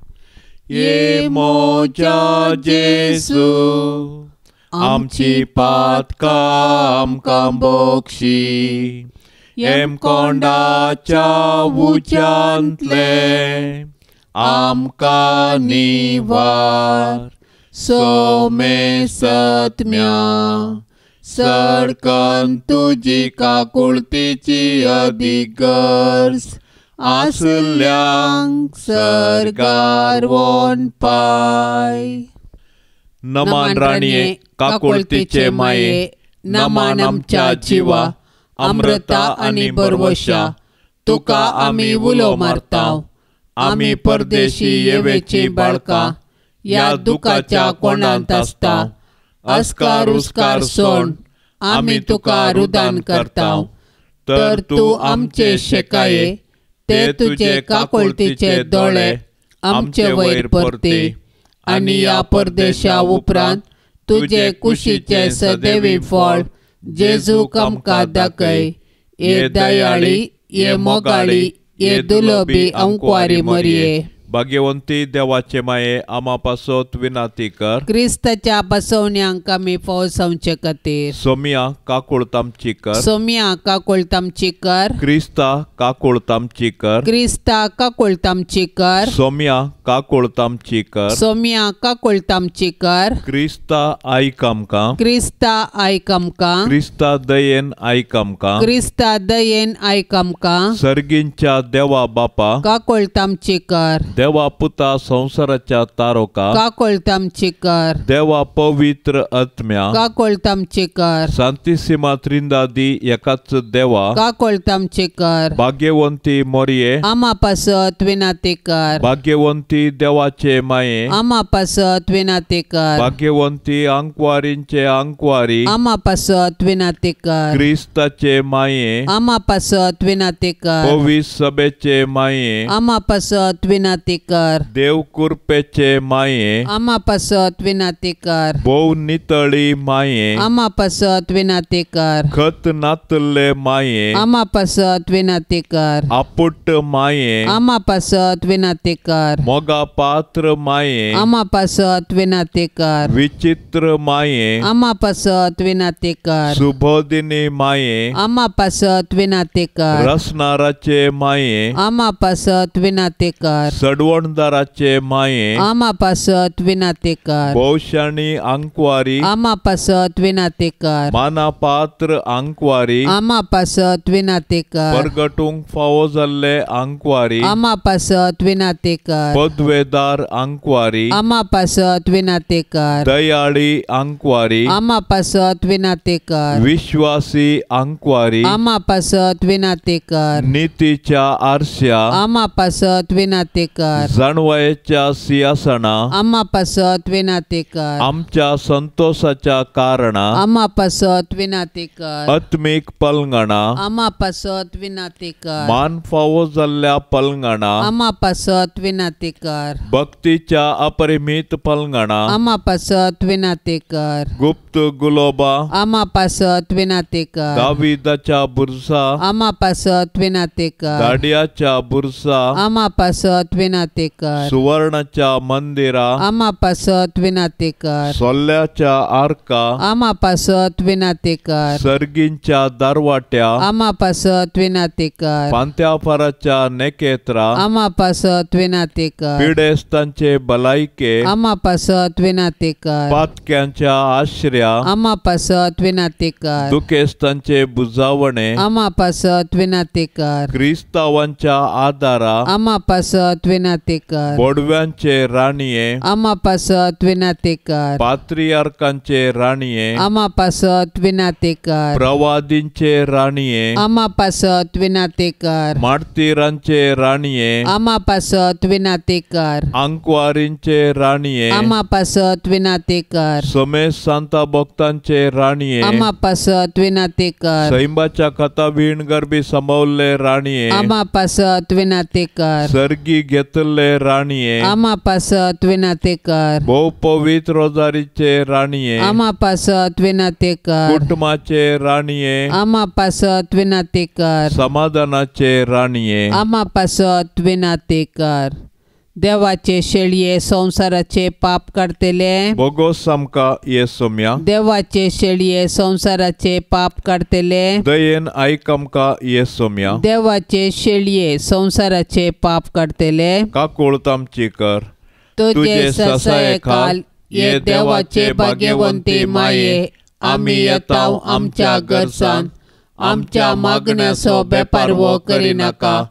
ये मोच्या जेसू आमची पातकां आमकां बोक्षी एम कोंडाच्या उच्यांतले आमकां निवार सोमे सत्म्या सडकन तुजी काकुळतीची अधिगर्स आसल्यांक सरगार वोन पाय. नमान राणये काकुळतीचे माये नमान आमच्या जिवा अमृता आणि बरवशा तुका आमी उलो मारताव. आमी परदेशी येवेची बाळका या दुखाच्या कोणांत आसता अस्कार उस्कार सोड आमी तुका रुदान करताव. तर तू आमचे शेकाये ते तुझे काकुळतीचे दोळे आमचे वयर परते आणि या परदेशा उपरांत तुझे कुशीचे सदैवी फळ जेजूक आमकां दाखय. ये दयाळी ये मोगाळी ये दुलोबी अंकुवारी मरिये. भाग्यवंती देवाचे माये आम्हा पासत विनाती कर. क्रिस्ताच्या बसवण्यांक आमी फवसावचे खातीर सोमिया काकुळतामची कर. सोमिया काकुळतामची कर. क्रिस्ता काकुळतामची कर. क्रिस्ता काकुळतामची कर. सोमिया काकुळतामची कर. सोमिया काकुळतामची कर. क्रिस्ता आयक आमकां. क्रिस्ता आयक आमकां. क्रिस्ता दयेन आयक आमकां. क्रिस्ता दयेन आयक आमकां. सर्गींच्या देवा बापा काकुळतामची कर. देवा पुता संसाराच्या तारोका काकुळतामची कर. देवा पवित्र आत्म्या काकुळतामची कर. सांतिसिमा त्रिंदादी एकाच देवा काकुळतामची कर. भाग्यवंती मरिये आम्हा पासत विनाती कर. भाग्यवंती देवाचे माये आम्हा पासत विनाती कर. भाग्यवंती अंकवारींचे अंकवारी आम्हा पासत विनाती कर. क्रिस्ताचे माये आम्हा पासत विनाती कर. पवित्र सभेचे माये आम्हा पासत विनाती कर. देव कृपेचे माये आम्हा पासत विनाती कर. भोव नितळी माये आम्हा पासत विनाती कर. खत नातले माये आम्हा पासत विनाती कर. आपुट माये आम्हा पासत विनाती कर. मोगा पात्र माये आम्हा पासत विनाती कर. विचित्र माये आम्हा पासत विनाती कर. सुबोधिनी माये आम्हा पासत विनाती कर. रसनाराचे माये आम्हा पासत विनाती कर. येडवणदाराचे माये आमा पासत विनातेकार भोवशाणी आंकवारी आमा पासत विनातेकार मानापात्र आंकवारी आमा पासत विनातेकार परगटूंक फावो जाल्ले आंकवारी आमा पासत विनातेकार पदवेदार आंकवारी आमा पासत विनातेकार दयाळी आंकवारी आमा पासत विनातेकार विश्वासी आंकवारी आमा पासत विनातेकार नीतीच्या आरश्या आमा पासत विनातेकार जाणवयाच्या सिंहासना आमा पासत विनातेकार आमच्या संतोषाच्या कारणा आमा पासत विनातेकार आत्मिक पलंगणा आमा पासत विनातेकार मान फावो जाल्ल्या पलंगणा आमा पासत विनातेकार भक्तीच्या अपरिमित पलंगणा आमा पासत विनातेकार गुप्त गुलोबा आमा पासत विनातेकार दाविदाच्या बुरसा आमा पासत विनातेकार दाडियाच्या बुरसा आमा पासत विनातेकार सुवर्णाच्या मंदिरा आमा पासत विनातेकार सोल्ल्याच्या आर्का आमा पासत विनातेकार सर्गींच्या दरवाट्या आमा पासत विनातेकार पांत्याफाराच्या नेकेत्रा आमा पासत विनातेकार पिडेस्तांचे भलायके आमा पासत विनातेकार पातक्यांच्या आश्रया आमा पासत विनातेकार दुखेस्तांचे बुजावणे आमा पासत विनातेकार क्रिस्तावांच्या आदारा आमा पासत विनातेकार बोडव्यांचे राणीये आमा पासत विनातेकार पात्रियार्कांचे राणीये आमा पासत विनातेकार प्रवादींचे राणीये आमा पासत विनातेकार मार्तिरांचे राणीये आमा पासत विनातेकार आंकवारींचे राणीये आमा पासत विनातेकार समेश सांता भक्तांचे राणीये आमा पासत विनातेकार सैंबाच्या कथा विण गरबी संभवले राणीये आमा पासत विनातेकार सर्गी घेतले राणीये आमा पासत विनातेकार भोव पवित्र रोजारीचे राणीये आमा पासत विनातेकार कुटुंबाचे राणीये आमा पासत विनातेकार समाधानाचे राणीये आमा पासत विनातेकार देवाचे शेळये संसाराचे पाप काढतेले बोगोस आमका येसोम्या देवाचे शेळये संसाराचे पाप काढतेले दयेन ऐक आमका येसोम्या देवाचे शेळये संसाराचे पाप काढतेले काकुळत आमची कर तुझे ससाये खाल ये देवाचे भाग्यवंती माये आम्ही येताव आमच्या गरजान आमच्या मागण्याचो बेपारवो करी नाका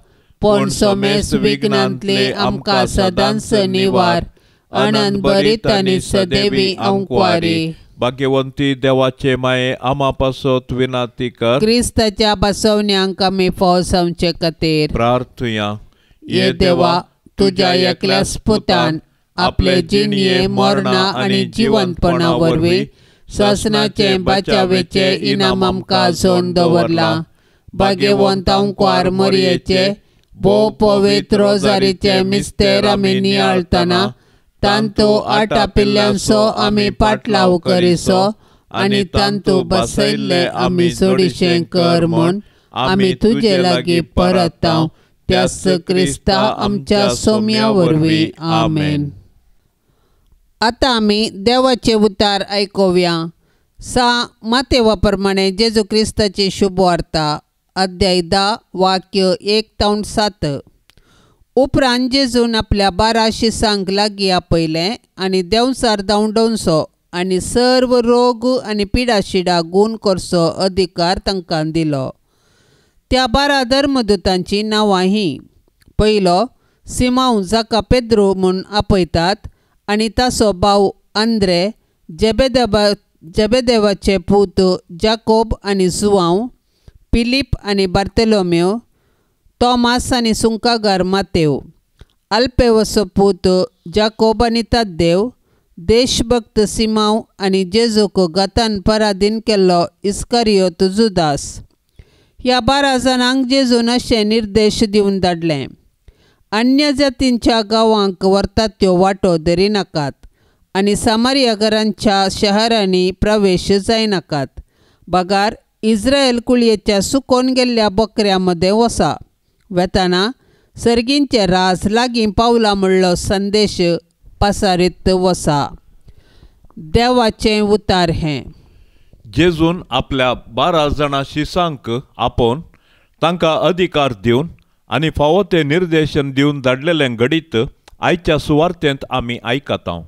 पण सोमेस विघ्नांतले आमकां सदांच निवार अनंत बरीत आनी सदैवी अंकवारी भाग्यवंती देवाचे माये आमा पासत विनाती कर क्रिस्ताच्या बसवण्यांक आमी फाव सांगचे खातीर प्रार्थुया ये देवा तुझ्या एकल्याच पुतान आपले जिणये मरणा आनी जिवंतपणा वरवीं ससनाचे बचावेचे इनाम आमकां जोन दवरला भाग्यवंत अंकवार मरयेचे भोव पवित्र रोजारीचे मिस्तेर आमी नियाळतना तांतू आटा पिल्ल्यांचो आमी पाटलाव करिसो आनी तांतू बसयल्ले आमी सोडिशें कर म्हूण आमी तुजे लागीं परताव त्यास क्रिस्ता आमच्या सोम्या वरवीं आमेन. आतां आमी देवाचे उतार आयकुया. मातेवा प्रमाणे जेजू क्रिस्ताची शुभ वार्ता अध्याय 10 वाक्य 1-7. उपरांत जेजून आपल्या 12 शिसांक लागीं आपयलें आनी देंवचार धांवडोवचो आनी सर्व रोग आनी पिडाशिडा गूण करचो अधिकार तांकां दिलो. त्या 12 धर्मदूतांची नांवां हीं: पयलो सिमांव जाका पेद्रो म्हूण आपयतात आनी ताचो भाव आंद्रे, जेबेदेवाचे पूत जाकोब आनी जुआंव, फिलीप आनी बार्तोलोमेव, तोमास आनी सुंकागार मातेव, अल्फेवचो पूत जाकोब आनी तद्देव, देशभक्त सिमांव आनी जेजूक गतान पराधीन केल्लो इस्करियोत जुदास. ह्या 12 जाणांक जेजून अशें निर्देश दिवन धाडले: अन्य जातींच्या गांवांक व्हरतात त्यो वांटो धरी नाकात आनी सामारिया घरांच्या शहरांनी प्रवेश जायनाकात. बागार इस्रायल कुळयेच्या सुकोवन गेल्ल्या बकऱ्यां मदें वसा. वेताना सर्गींचे राज लागीं पावला म्हणलो संदेश पसारीत वसा. देवाचें उतार हें. जेजून आपल्या 12 जाणां शिसांक आपोवन तांकां अधिकार दिवन आनी फावो ते निर्देशन दिवन धाडलेलें घडीत आयच्या सुवार्तेंत आमी आयकतां.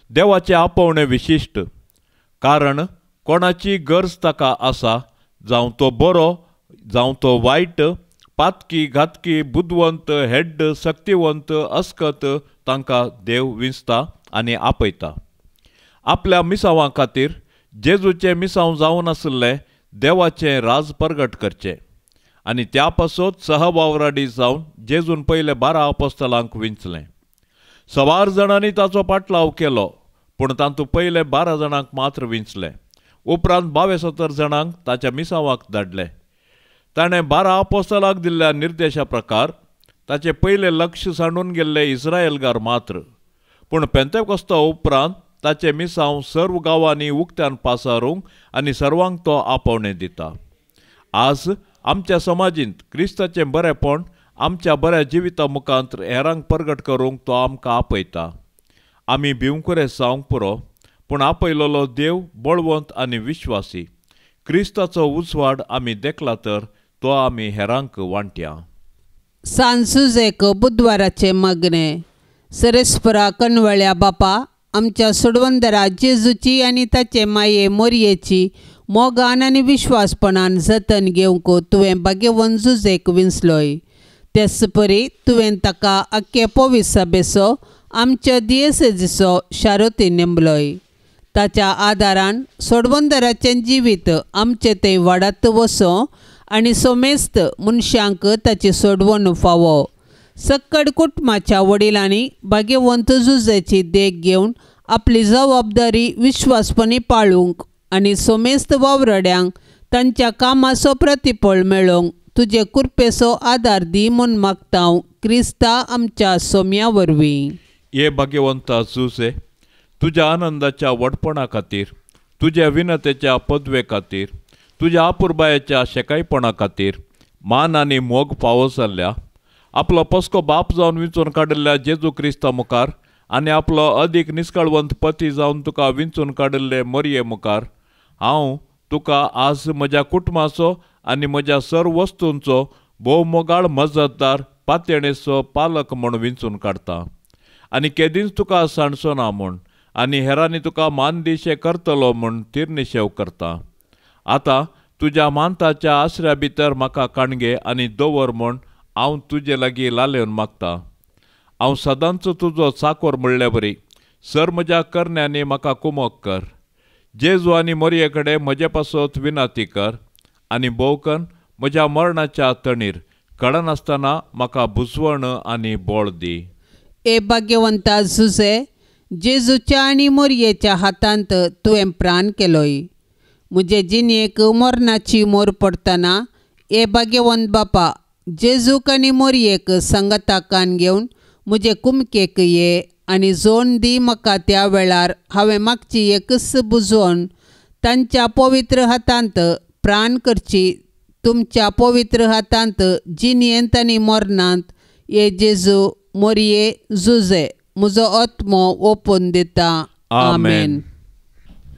देवाचे आपोवणे विशिश्ट, कारण कोणाची गरज ताका आसा, जावं तो बरो जावं तो वायट, पातकी घातकी, बुदवंत हेड्ड, शक्तिवंत अस्कत, तांकां देव विंचता आनी आपयता. आपल्या मिसांवां खातीर जेजूचे मिसांव जावन आसले देवाचें राज परगट करचें आनी त्या पासत सहवावराडी जावन जेजून पयले 12 आपोस्तलांक विंचलें. 16 जाणांनी ताचो पाटलाव केलो, पूण तातूंत पयले 12 जाणांक मात्र विंचले. उपरांत 72 जाणांक ताच्या मिसांवाक धाडले. ताणें 12 आपोस्तलांक दिल्ल्या निर्देशा प्रकार ताचे पयले लक्ष सांडून गेल्ले इस्रायेलकार मात्र, पूण पेंतेकोस्ता उपरांत ताचे मिसांव सर्व गांवांनी उक्त्यान पासारूंक आनी सर्वांक तो आपोवणें दिता. आज आमच्या समाजींत क्रिस्ताचें बरेपण आमच्या बऱ्या जिविता मुखांत हेरांक परगट करूंक तो आमकां आपयता. आमी भिवकुरे जावंक पुरो, पूण आपयलोलो देव बळवंत आनी विश्वासी. क्रिस्ताचो उजवाड आमी देखला तर तो आमी हेरांक वांट्या. सांजुजेक बुधवाराचे मागणे. सरेस्परा कणवळ्या बापा, आमच्या सोडवंदरा जेजूची आनी ताचे माये मोरयेची मोगान आनी विश्वासपणान जतन घेवंक तुवें भाग्यवन जुजेक विंचलोय. तेच परी तुवें ताका आख्खे पवित्र सभेचो आमच्या दियेसेजीचो शारोती नेमलोय. ताच्या आदारान सोडवंदराचें जिवीत आमचे थंय वाडत वसो आनी सोमेस्त मनशांक ताची सोडवण फावो. सक्कड कुटुंबाच्या वडिलांनी भाग्यवंत जुजेची देख घेवन आपली जबाबदारी विश्वासपणी पाळूंक आनी सोमेस्त वावरड्यांक तांच्या कामाचो प्रतिफळ मेळोवंक तुजे कृपेचो आदार दी म्हूण मागता क्रिस्ता आमच्या सोम्या वरवीं. हे भाग्यवंता जुजे, तुज्या आनंदाच्या वडपणा खातीर, तुज्या विनतेच्या पदवे खातीर, तुज्या आपुरबायेच्या शेकायपणा खातीर मान आनी मोग फावो जाल्ल्या, आपलो पस्को बाप जावन विंचून काडिल्ल्या जेजू क्रिस्ता मुखार आनी आपलो अदीक निश्कळवंत पती जावन तुका विंचून काडिल्ले मरये मुखार हांव तुका आज म्हज्या कुटुंबाचो आनी म्हज्या सर्व वस्तूंचो भोव मोगाळ मजतदार पातयणेचो पालक म्हूण विंचून काडटा. आनी केदींच तुका सांडचो ना म्हूण आनी हेरांनी तुका मानदिशे करतलो म्हूण तिरनिशेव करता. आतां तुज्या मानताच्या आसऱ्या भितर म्हाका काणगे आनी दवर म्हूण हांव तुजे लागीं लालेवन मागतां. हांव सदांच तुजो चाकोर म्हणले बरी सर म्हज्या करण्यांनी म्हाका कुमोग कर. जेजू आनी मरये कडेन म्हजे पासत विनाती कर आनी भोवकन म्हज्या मरणाच्या तणीर कळनासतना म्हाका बुजवण आनी बोळ दी. ए भाग्यवंता जुजे, जेजूच्या आनी मरयेच्या हातांत तुवें प्राण केलोय. म्हजे जिणेक मरणाची मोर पडटना ए भाग्यवंत बापा, जेजूक आनी मरयेक संगताकान घेवन म्हजे कुमकेक ये आनी जोड दी म्हाका त्या वेळार हांवें मागची एकच बुजवण तांच्या पवित्र हातांत प्राण करची. तुमच्या पवित्र हातांत जिणेंत आनी मरणांत ये जेजू मरये जुजे म्हजो आत्मो ओपून दिता. आमेन.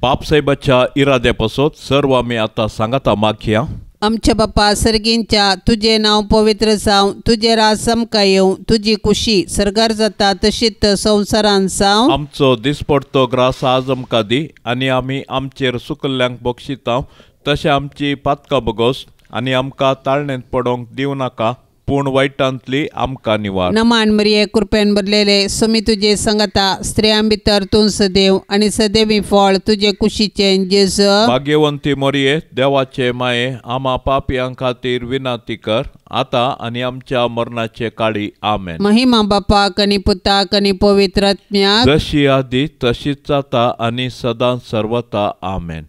बापसाहेबाच्या इराद्या पासत सर्व आमी आतां सांगाता मागया. आमच्या बापा सर्गींच्या, तुझे नाव पवित्र जावं, तुझे राज समका येवं, तुझी खुशी सरकार जाता तशीच संवसारान जावं. आमचो दिसपडतो ग्रास आज आमकां दी आनी आमी आमचेर सुकल्ल्यांक बक्षिता तशें आमची पातकां बगोस आनी आमकां ताळणेंत पडोवंक दिवं नाका, पूण वायटांतली आमकां निवार. नमान मरिये कृपेन भरलेले समी तुजे संगता स्त्रियां भितर तूं सदैव आनी सदैवी फळ तुजे कुशीचें जेजू. भाग्यवंती मरिये, देवाचे माये, आमा पापयां खातीर विनाती कर आतां आनी आमच्या मरणाचे काळी. आमेन. महिमा बापाक आनी पुताक आनी पवित्र आत्म्याक जशी आदी तशीच जाता आनी सदां सर्वता. आमेन.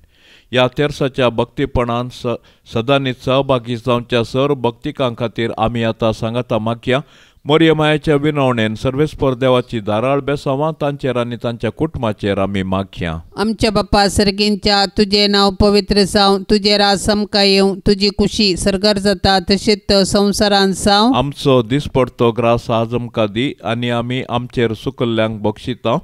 ह्या तेर्साच्या भक्तीपणान सदांनीच सहभागी जावच्या सर्व भक्तिकां खातीर आमी आतां सांगता मागया. मरिये मायेच्या विनवणेन सर्वेस्पर देवाची धाराळ बेसांवां तांचेर आनी तांच्या कुटुंबाचेर आमी मागया. आमच्या बापा सर्गींच्या, तुझे नाव पवित्र जावं, तुझे राज समका येवं, तुझी खुशी सरकार जाता तशीच संवसारान जावं. आमचो दिसपडतो ग्रास आज आमकां दी आनी आमी आमचेर सुकल्ल्यांक बक्षिता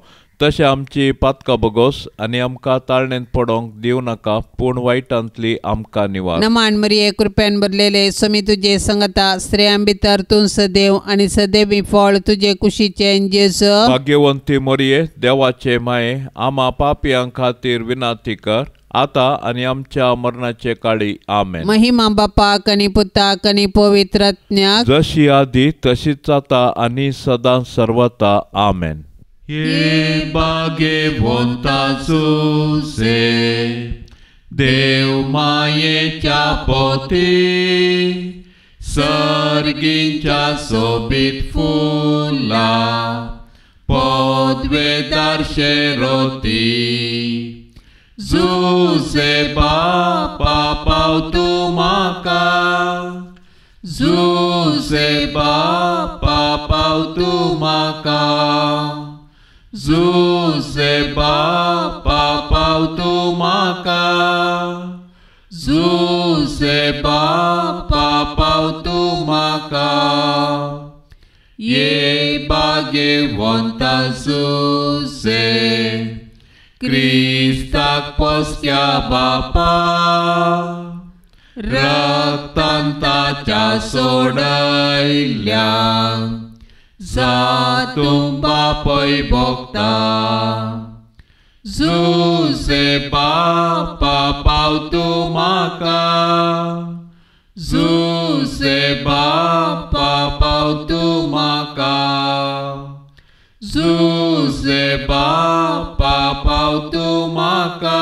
तशें आमची पातकां बगोस आनी आमकां ताळणेंत पडोंक दिवं नाका, पूण वायटांतली आमकां निवार. नमान मरिये कृपेन भरलेले स्वामी तुजे संगता, स्त्रियां भितर तूं सदैव आनी सदैवी फळ तुजे कुशीचें जेजू. भाग्यवंती मरिये, देवाचे माये, आम्हा पापियां खातीर विनाती कर, आता आनी आमच्या मरणाचे काळी. आमेन. महिमा बापाक आनी पुताक आनी पवित्र आत्म्याक, जशी आदी तशीच आता आनी सदां सर्वता. आमेन. ये भाग्यवंता सुसे, देव मायेच्या पोती, सर्गीच्या सोबीत फुला, पदवेदार शेरोती. जुसे बापा पाव तूं म्हाका, जुसे बापा पाव तूं म्हाका, जुसे बापा पाव तूं म्हाका, जुसे बापा पाव तूं म्हाका. ये भाग्यवंता जुसे, क्रिस्ताक पोसक्या बापा, रक्तान ताच्या सोडयल्या, जातूं बापय भोगता. जुसे बापा पाव तूं म्हाका, जुसे बापा पाव तूं म्हाका, जुसे बापा पाव तूं म्हाका,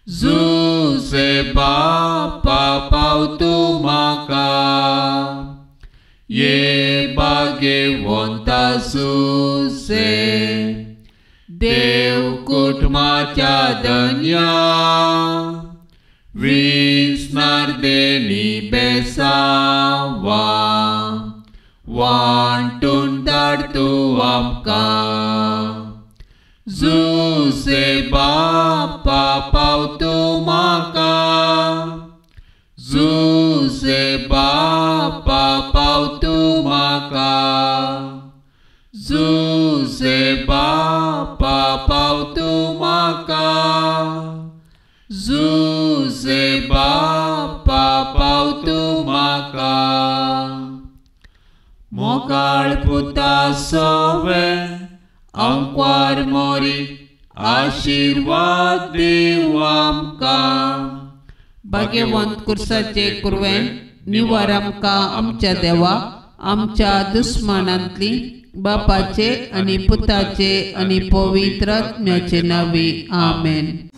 जुसे बापा पाव तूं म्हाका. ये भाग्यवंता सुसे, देव कुटुंबाच्या धन्या, विस्नार्देनी बेसावा, वांटून धाड तूं आमकां. जुसे बापा पाव तूं म्हाका, जुसे बापा पाव तूं म्हाका, जुसे बापा पाव तूं म्हाका, जुसे बापा पाव तूं म्हाका. मोकाळ पुता सोवे, अंकवार मोरी, आशीर्वाद दिव आमकां. भाग्यवंत कुर्साचे कुरवेन, निवार आमकां आमच्या देवा, आमच्या दुस्मानांतली, बापाचे आनी पुताचे आनी पवित्र आत्म्याचे नांवी. आमेन.